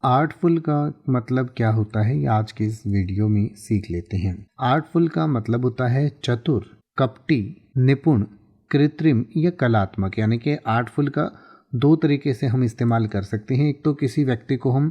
Artful का मतलब क्या होता है ये आज के इस वीडियो में सीख लेते हैं। आर्टफुल का मतलब होता है चतुर, कपटी, निपुण, कृत्रिम या कलात्मक। यानी कि आर्टफुल का दो तरीके से हम इस्तेमाल कर सकते हैं। एक तो किसी व्यक्ति को हम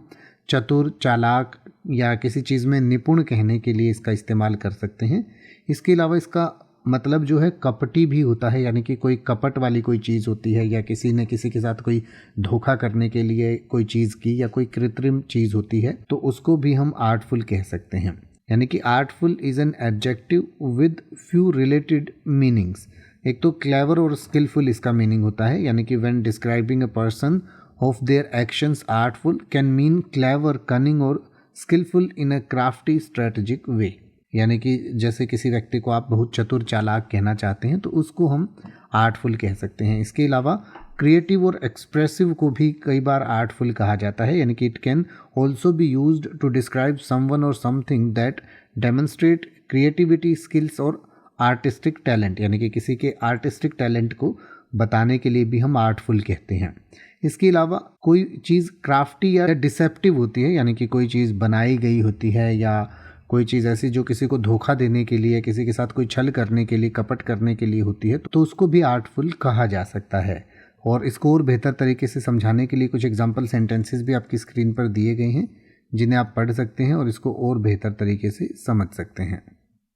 चतुर, चालाक या किसी चीज़ में निपुण कहने के लिए इसका इस्तेमाल कर सकते हैं। इसके अलावा इसका मतलब जो है कपटी भी होता है, यानी कि कोई कपट वाली कोई चीज़ होती है या किसी ने किसी के साथ कोई धोखा करने के लिए कोई चीज़ की या कोई कृत्रिम चीज़ होती है तो उसको भी हम आर्टफुल कह सकते हैं। यानी कि artful is an adjective with few related meanings. एक तो क्लेवर और स्किलफुल इसका मीनिंग होता है, यानी कि when describing a person of their actions artful can mean clever, cunning और स्किलफुल इन अ क्राफ्टी स्ट्रेटेजिक वे। यानी कि जैसे किसी व्यक्ति को आप बहुत चतुर, चालाक कहना चाहते हैं तो उसको हम आर्टफुल कह सकते हैं। इसके अलावा क्रिएटिव और एक्सप्रेसिव को भी कई बार आर्टफुल कहा जाता है, यानी कि it can also be used to describe someone or something that demonstrate creativity, skills और आर्टिस्टिक टैलेंट। यानी कि किसी के आर्टिस्टिक टैलेंट को बताने के लिए भी हम आर्टफुल कहते हैं। इसके अलावा कोई चीज़ क्राफ्टी या डिसेप्टिव होती है, यानी कि कोई चीज़ बनाई गई होती है या कोई चीज़ ऐसी जो किसी को धोखा देने के लिए, किसी के साथ कोई छल करने के लिए, कपट करने के लिए होती है तो उसको भी आर्टफुल कहा जा सकता है। और इसको और बेहतर तरीके से समझाने के लिए कुछ एग्जाम्पल सेंटेंसेस भी आपकी स्क्रीन पर दिए गए हैं जिन्हें आप पढ़ सकते हैं और इसको और बेहतर तरीके से समझ सकते हैं।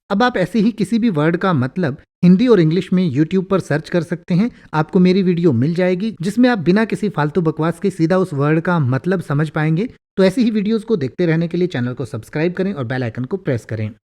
अब आप ऐसे ही किसी भी वर्ड का मतलब हिंदी और इंग्लिश में YouTube पर सर्च कर सकते हैं। आपको मेरी वीडियो मिल जाएगी जिसमें आप बिना किसी फालतू बकवास के सीधा उस वर्ड का मतलब समझ पाएंगे। तो ऐसी ही वीडियोस को देखते रहने के लिए चैनल को सब्सक्राइब करें और बेल आइकन को प्रेस करें।